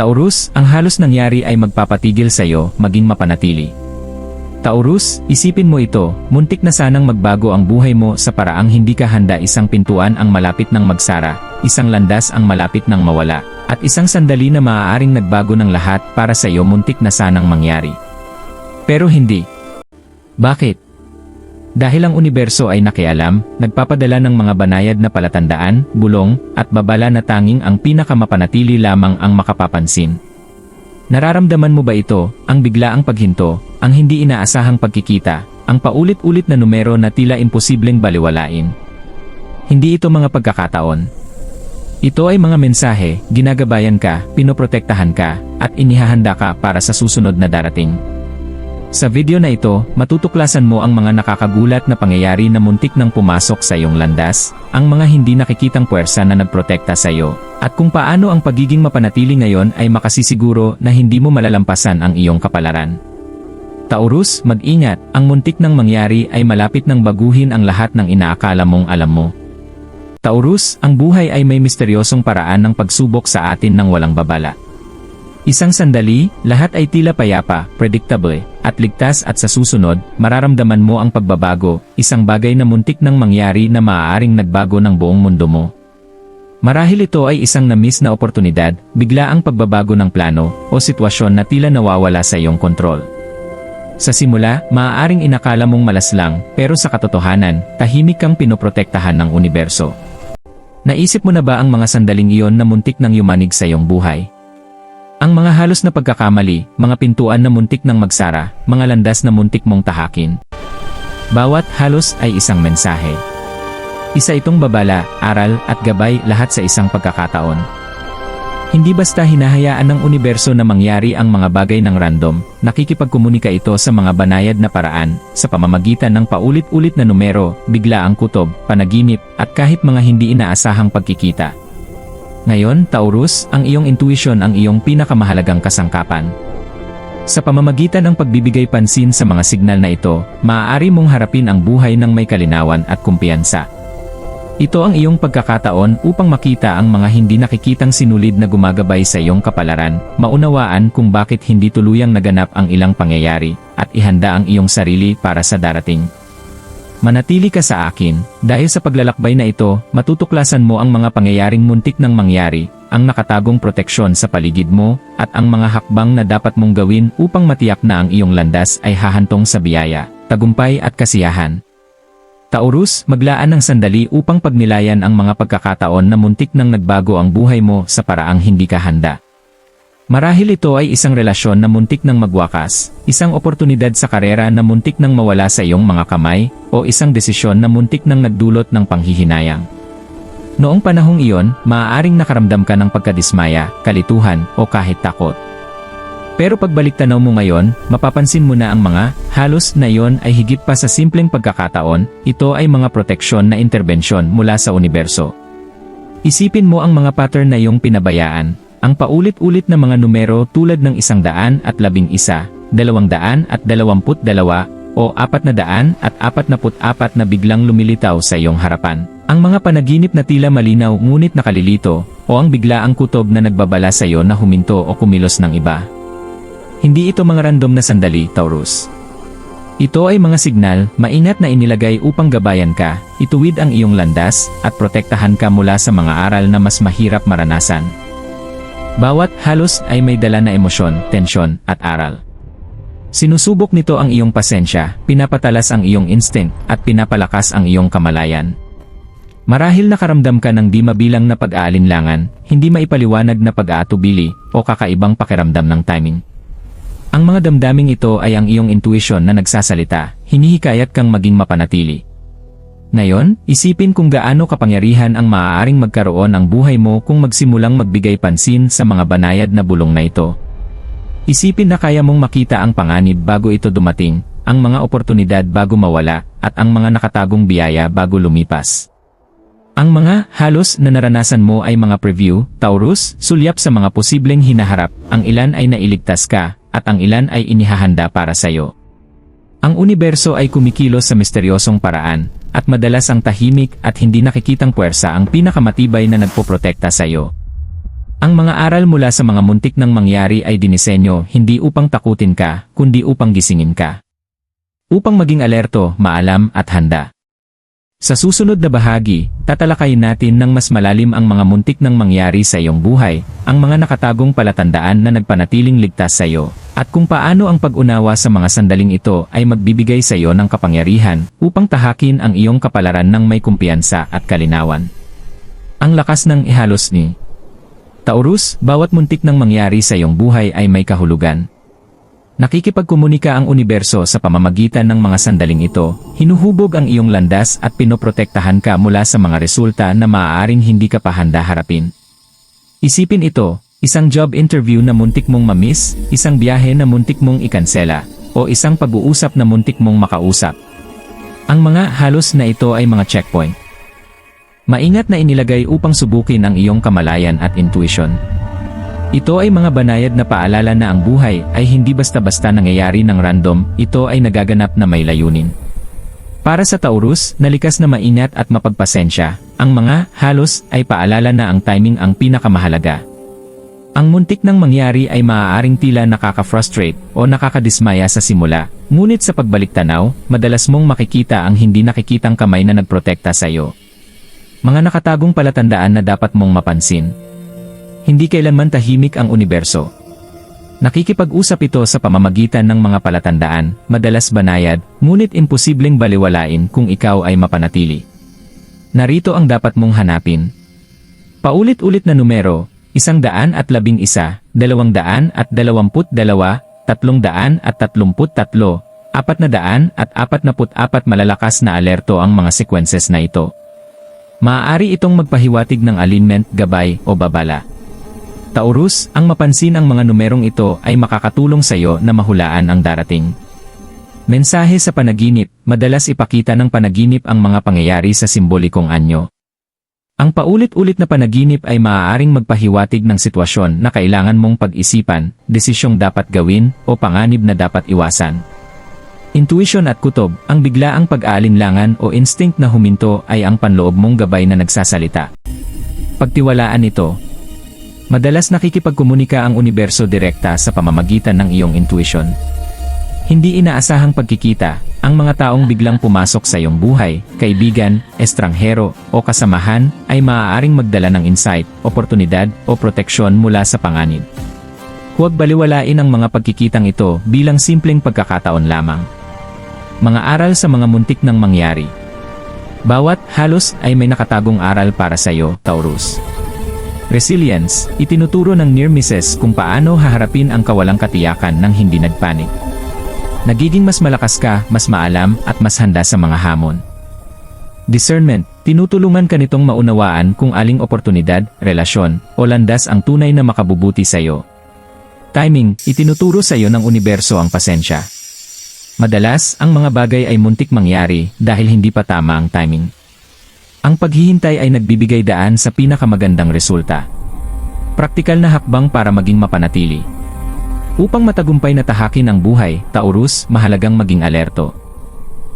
Taurus, ang halos nangyari ay magpapatigil sa iyo maging mapanatili. Taurus, isipin mo ito, muntik na sanang magbago ang buhay mo sa paraang hindi ka handa. Isang pintuan ang malapit ng magsara, isang landas ang malapit ng mawala, at isang sandali na maaaring nagbago ng lahat para sa iyo muntik na sanang mangyari. Pero hindi. Bakit? Dahil ang universo ay nakialam, nagpapadala ng mga banayad na palatandaan, bulong, at babala na tanging ang pinakamapanatili lamang ang makapapansin. Nararamdaman mo ba ito, ang biglaang paghinto, ang hindi inaasahang pagkikita, ang paulit-ulit na numero na tila imposibleng baliwalain? Hindi ito mga pagkakataon. Ito ay mga mensahe, ginagabayan ka, pinoprotektahan ka, at inihahanda ka para sa susunod na darating. Sa video na ito, matutuklasan mo ang mga nakakagulat na pangyayari na muntik nang pumasok sa iyong landas, ang mga hindi nakikitang puwersa na nagprotekta sa iyo, at kung paano ang pagiging mapanatili ngayon ay makasisiguro na hindi mo malalampasan ang iyong kapalaran. Taurus, mag-ingat, ang muntik nang mangyari ay malapit nang baguhin ang lahat ng inaakala mong alam mo. Taurus, ang buhay ay may misteryosong paraan ng pagsubok sa atin ng walang babala. Isang sandali, lahat ay tila payapa, predictable, at ligtas, at sa susunod, mararamdaman mo ang pagbabago, isang bagay na muntik nang mangyari na maaaring nagbago ng buong mundo mo. Marahil ito ay isang na-miss na oportunidad, biglaang pagbabago ng plano, o sitwasyon na tila nawawala sa iyong kontrol. Sa simula, maaaring inakala mong malaslang, pero sa katotohanan, tahimik kang pinoprotektahan ng universo. Naisip mo na ba ang mga sandaling iyon na muntik nang yumanig sa iyong buhay? Ang mga halos na pagkakamali, mga pintuan na muntik nang magsara, mga landas na muntik mong tahakin. Bawat halos ay isang mensahe. Isa itong babala, aral, at gabay, lahat sa isang pagkakataon. Hindi basta hinahayaan ng universo na mangyari ang mga bagay ng random, nakikipagkomunika ito sa mga banayad na paraan, sa pamamagitan ng paulit-ulit na numero, biglaang kutob, panaginip, at kahit mga hindi inaasahang pagkikita. Ngayon, Taurus, ang iyong intuition ang iyong pinakamahalagang kasangkapan. Sa pamamagitan ng pagbibigay pansin sa mga signal na ito, maaari mong harapin ang buhay ng may kalinawan at kumpiyansa. Ito ang iyong pagkakataon upang makita ang mga hindi nakikitang sinulid na gumagabay sa iyong kapalaran, maunawaan kung bakit hindi tuluyang naganap ang ilang pangyayari, at ihanda ang iyong sarili para sa darating. Manatili ka sa akin, dahil sa paglalakbay na ito, matutuklasan mo ang mga pangyayaring muntik nang mangyari, ang nakatagong proteksyon sa paligid mo, at ang mga hakbang na dapat mong gawin upang matiyak na ang iyong landas ay hahantong sa biyaya, tagumpay at kasiyahan. Taurus, maglaan ng sandali upang pagnilayan ang mga pagkakataon na muntik nang nagbago ang buhay mo sa paraang hindi ka handa. Marahil ito ay isang relasyon na muntik nang magwakas, isang oportunidad sa karera na muntik nang mawala sa iyong mga kamay, o isang desisyon na muntik nang nagdulot ng panghihinayang. Noong panahong iyon, maaaring nakaramdam ka ng pagkadismaya, kalituhan, o kahit takot. Pero pagbalik tanaw mo ngayon, mapapansin mo na ang mga halos na iyon ay higit pa sa simpleng pagkakataon, ito ay mga proteksyon na interbensyon mula sa universo. Isipin mo ang mga pattern na iyong pinabayaan. Ang paulit-ulit na mga numero tulad ng 111, 222, o 444 na biglang lumilitaw sa iyong harapan. Ang mga panaginip na tila malinaw ngunit nakalilito, o ang biglaang kutob na nagbabala sa iyo na huminto o kumilos ng iba. Hindi ito mga random na sandali, Taurus. Ito ay mga signal, maingat na inilagay upang gabayan ka, ituwid ang iyong landas, at protektahan ka mula sa mga aral na mas mahirap maranasan. Bawat halos ay may dala na emosyon, tensyon, at aral. Sinusubok nito ang iyong pasensya, pinapatalas ang iyong instinct, at pinapalakas ang iyong kamalayan. Marahil nakaramdam ka ng di mabilang na pag-aalinlangan, hindi maipaliwanag na pag-aatubili, o kakaibang pakiramdam ng timing. Ang mga damdaming ito ay ang iyong intuition na nagsasalita, hinihikayat kang maging mapanatili. Ngayon, isipin kung gaano kapangyarihan ang maaaring magkaroon ang buhay mo kung magsimulang magbigay pansin sa mga banayad na bulong na ito. Isipin na kaya mong makita ang panganib bago ito dumating, ang mga oportunidad bago mawala, at ang mga nakatagong biyaya bago lumipas. Ang mga halos na naranasan mo ay mga preview, Taurus, sulyap sa mga posibleng hinaharap, ang ilan ay nailigtas ka, at ang ilan ay inihahanda para sa iyo. Ang universo ay kumikilos sa misteryosong paraan, at madalas ang tahimik at hindi nakikitang puwersa ang pinakamatibay na nagpoprotekta sa iyo. Ang mga aral mula sa mga muntik ng mangyari ay dinisenyo hindi upang takutin ka, kundi upang gisingin ka. Upang maging alerto, maalam at handa. Sa susunod na bahagi, tatalakayin natin ng mas malalim ang mga muntik ng mangyari sa iyong buhay, ang mga nakatagong palatandaan na nagpanatiling ligtas sa iyo, at kung paano ang pag-unawa sa mga sandaling ito ay magbibigay sa iyo ng kapangyarihan upang tahakin ang iyong kapalaran ng may kumpiyansa at kalinawan. Ang lakas ng ihalos ni Taurus, bawat muntik ng mangyari sa iyong buhay ay may kahulugan. Nakikipagkomunika ang universo sa pamamagitan ng mga sandaling ito, hinuhubog ang iyong landas at pinoprotektahan ka mula sa mga resulta na maaaring hindi ka pa handa harapin. Isipin ito, isang job interview na muntik mong mamiss, isang biyahe na muntik mong ikansela, o isang pag-uusap na muntik mong makausap. Ang mga halos na ito ay mga checkpoint. Maingat na inilagay upang subukin ang iyong kamalayan at intuition. Ito ay mga banayad na paalala na ang buhay ay hindi basta-basta nangyayari ng random, ito ay nagaganap na may layunin. Para sa Taurus, na likas na maingat at mapagpasensya, ang mga halos ay paalala na ang timing ang pinakamahalaga. Ang muntik ng mangyari ay maaaring tila nakaka-frustrate o nakakadismaya sa simula, ngunit sa pagbalik-tanaw, madalas mong makikita ang hindi nakikitang kamay na nagprotekta sa iyo. Mga nakatagong palatandaan na dapat mong mapansin. Hindi kailanman tahimik ang universo. Nakikipag-usap ito sa pamamagitan ng mga palatandaan, madalas banayad, ngunit imposibleng baliwalain kung ikaw ay mapanatili. Narito ang dapat mong hanapin. Paulit-ulit na numero, 111, 222, 333, 444 malalakas na alerto ang mga sequences na ito. Maaari itong magpahiwatig ng alignment, gabay, o babala. Taurus, ang mapansin ang mga numerong ito ay makakatulong sa iyo na mahulaan ang darating. Mensahe sa panaginip, madalas ipakita ng panaginip ang mga pangyayari sa simbolikong anyo. Ang paulit-ulit na panaginip ay maaaring magpahiwatig ng sitwasyon na kailangan mong pag-isipan, desisyong dapat gawin, o panganib na dapat iwasan. Intuition at kutob, ang biglaang pag-aalinlangan o instinct na huminto ay ang panloob mong gabay na nagsasalita. Pagtiwalaan ito. Madalas nakikipagkomunika ang universo direkta sa pamamagitan ng iyong intuition. Hindi inaasahang pagkikita, ang mga taong biglang pumasok sa iyong buhay, kaibigan, estranghero, o kasamahan, ay maaaring magdala ng insight, oportunidad, o proteksyon mula sa panganib. Huwag baliwalain ang mga pagkikitang ito bilang simpleng pagkakataon lamang. Mga aral sa mga muntik ng mangyari. Bawat halos ay may nakatagong aral para sa iyo, Taurus. Resilience, itinuturo ng near misses kung paano haharapin ang kawalang katiyakan ng hindi nagpanik. Nagiging mas malakas ka, mas maalam, at mas handa sa mga hamon. Discernment, tinutulungan ka nitong maunawaan kung aling oportunidad, relasyon, o landas ang tunay na makabubuti sa iyo. Timing, itinuturo sa iyo ng universo ang pasensya. Madalas, ang mga bagay ay muntik mangyari dahil hindi pa tama ang timing. Ang paghihintay ay nagbibigay daan sa pinakamagandang resulta. Praktikal na hakbang para maging mapanatili. Upang matagumpay na tahakin ang buhay, Taurus, mahalagang maging alerto.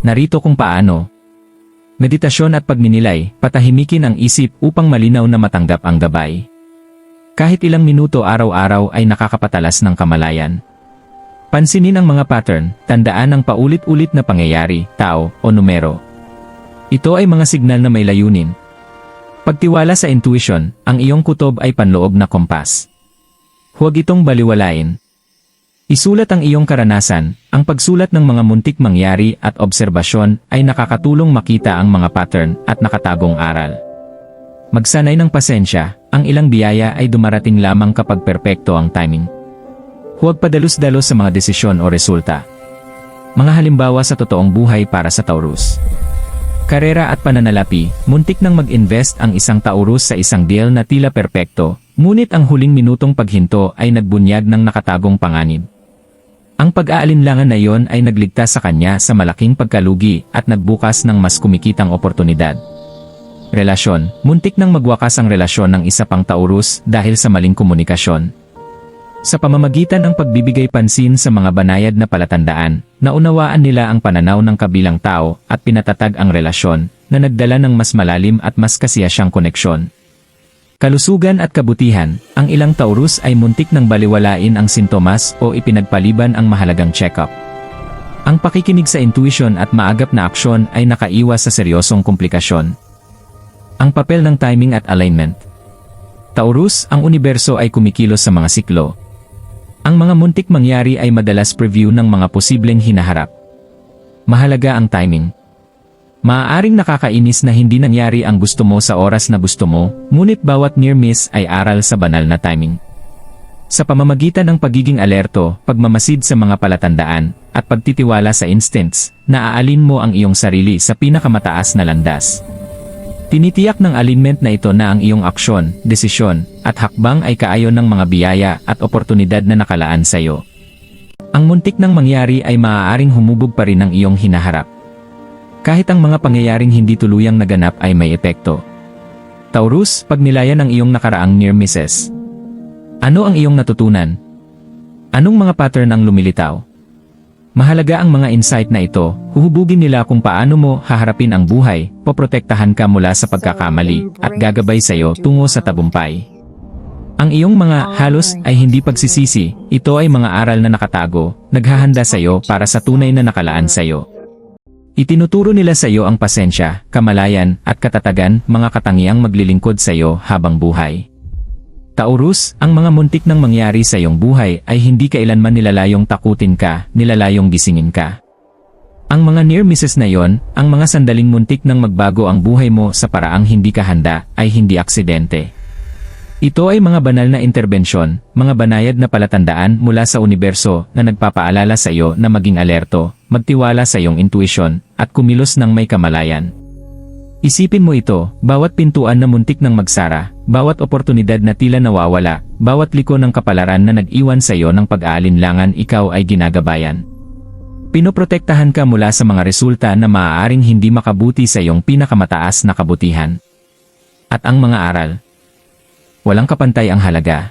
Narito kung paano. Meditasyon at pagninilay, patahimikin ang isip upang malinaw na matanggap ang gabay. Kahit ilang minuto araw-araw ay nakakapatalas ng kamalayan. Pansinin ang mga pattern, tandaan ang paulit-ulit na pangyayari, tao, o numero. Ito ay mga signal na may layunin. Pagtiwala sa intuition, ang iyong kutob ay panloob na kompas. Huwag itong baliwalain. Isulat ang iyong karanasan, ang pagsulat ng mga muntik mangyari at obserbasyon ay nakakatulong makita ang mga pattern at nakatagong aral. Magsanay ng pasensya, ang ilang biyaya ay dumarating lamang kapag perpekto ang timing. Huwag padalos-dalos sa mga desisyon o resulta. Mga halimbawa sa totoong buhay para sa Taurus. Karera at pananalapi, muntik nang mag-invest ang isang Taurus sa isang deal na tila perpekto, ngunit ang huling minutong paghinto ay nagbunyag ng nakatagong panganib. Ang pag-aalinlangan na iyon ay nagligtas sa kanya sa malaking pagkalugi at nagbukas ng mas kumikitang oportunidad. Relasyon, muntik nang magwakas ang relasyon ng isa pang Taurus dahil sa maling komunikasyon. Sa pamamagitan ng pagbibigay pansin sa mga banayad na palatandaan, naunawaan nila ang pananaw ng kabilang tao at pinatatag ang relasyon na nagdala ng mas malalim at mas kasiyasyang koneksyon. Kalusugan at kabutihan, ang ilang Taurus ay muntik ng baliwalain ang sintomas o ipinagpaliban ang mahalagang check-up. Ang pakikinig sa intuition at maagap na aksyon ay nakaiwas sa seryosong komplikasyon. Ang papel ng timing at alignment. Taurus, ang universo ay kumikilos sa mga siklo. Ang mga muntik mangyari ay madalas preview ng mga posibleng hinaharap. Mahalaga ang timing. Maaaring nakakainis na hindi nangyari ang gusto mo sa oras na gusto mo, ngunit bawat near miss ay aral sa banal na timing. Sa pamamagitan ng pagiging alerto, pagmamasid sa mga palatandaan, at pagtitiwala sa instincts, naaalin mo ang iyong sarili sa pinakamataas na landas. Tinitiyak ng alignment na ito na ang iyong aksyon, desisyon, at hakbang ay kaayon ng mga biyaya at oportunidad na nakalaan sa iyo. Ang muntik nang mangyari ay maaaring humubog pa rin ang iyong hinaharap. Kahit ang mga pangyayaring hindi tuluyang naganap ay may epekto. Taurus, pagnilayan ang iyong nakaraang near misses. Ano ang iyong natutunan? Anong mga pattern ang lumilitaw? Mahalaga ang mga insight na ito, huhubugin nila kung paano mo haharapin ang buhay, poprotektahan ka mula sa pagkakamali, at gagabay sa iyo tungo sa tagumpay. Ang iyong mga halos ay hindi pagsisisi, ito ay mga aral na nakatago, naghahanda sa iyo para sa tunay na nakalaan sa iyo. Itinuturo nila sa iyo ang pasensya, kamalayan, at katatagan, mga katangiang maglilingkod sa iyo habang buhay. Taurus, ang mga muntik nang mangyari sa iyong buhay ay hindi kailanman nilalayong takutin ka, nilalayong gisingin ka. Ang mga near misses na yon, ang mga sandaling muntik nang magbago ang buhay mo sa paraang hindi ka handa, ay hindi aksidente. Ito ay mga banal na interbensyon, mga banayad na palatandaan mula sa universo na nagpapaalala sa iyo na maging alerto, magtiwala sa iyong intuition, at kumilos ng may kamalayan. Isipin mo ito, bawat pintuan na muntik ng magsara, bawat oportunidad na tila nawawala, bawat liko ng kapalaran na nag-iwan sa iyo ng pag-aalinlangan, ikaw ay ginagabayan. Pinoprotektahan ka mula sa mga resulta na maaaring hindi makabuti sa iyong pinakamataas na kabutihan. At ang mga aral. Walang kapantay ang halaga.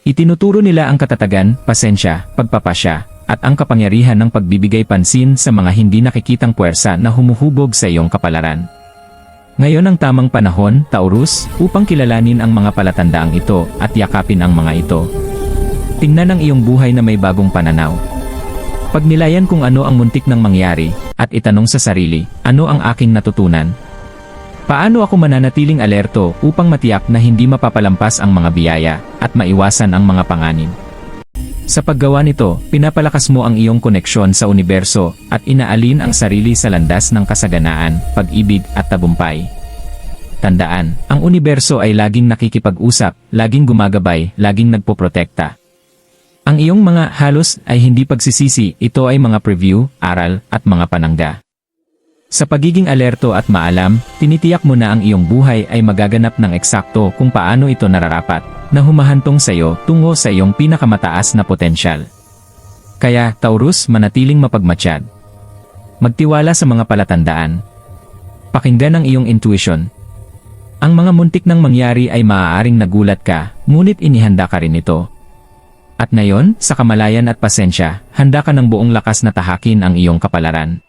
Itinuturo nila ang katatagan, pasensya, pagpapasya, at ang kapangyarihan ng pagbibigay pansin sa mga hindi nakikitang puwersa na humuhubog sa iyong kapalaran. Ngayon ang tamang panahon, Taurus, upang kilalanin ang mga palatandaang ito at yakapin ang mga ito. Tingnan ang iyong buhay na may bagong pananaw. Pagnilayan kung ano ang muntik nang mangyari, at itanong sa sarili, ano ang aking natutunan? Paano ako mananatiling alerto upang matiyak na hindi mapapalampas ang mga biyaya at maiwasan ang mga panganib? Sa paggawa nito, pinapalakas mo ang iyong koneksyon sa universo at inaalin ang sarili sa landas ng kasaganaan, pag-ibig at tagumpay. Tandaan, ang universo ay laging nakikipag-usap, laging gumagabay, laging nagpoprotekta. Ang iyong mga halos ay hindi pagsisisi, ito ay mga preview, aral, at mga panangga. Sa pagiging alerto at maalam, tinitiyak mo na ang iyong buhay ay magaganap ng eksakto kung paano ito nararapat, na humahantong sa iyo tungo sa iyong pinakamataas na potensyal. Kaya, Taurus, manatiling mapagmatsyag. Magtiwala sa mga palatandaan. Pakinggan ang iyong intuition. Ang mga muntik nang mangyari ay maaaring nagulat ka, ngunit inihanda ka rin ito. At ngayon, sa kamalayan at pasensya, handa ka ng buong lakas na tahakin ang iyong kapalaran.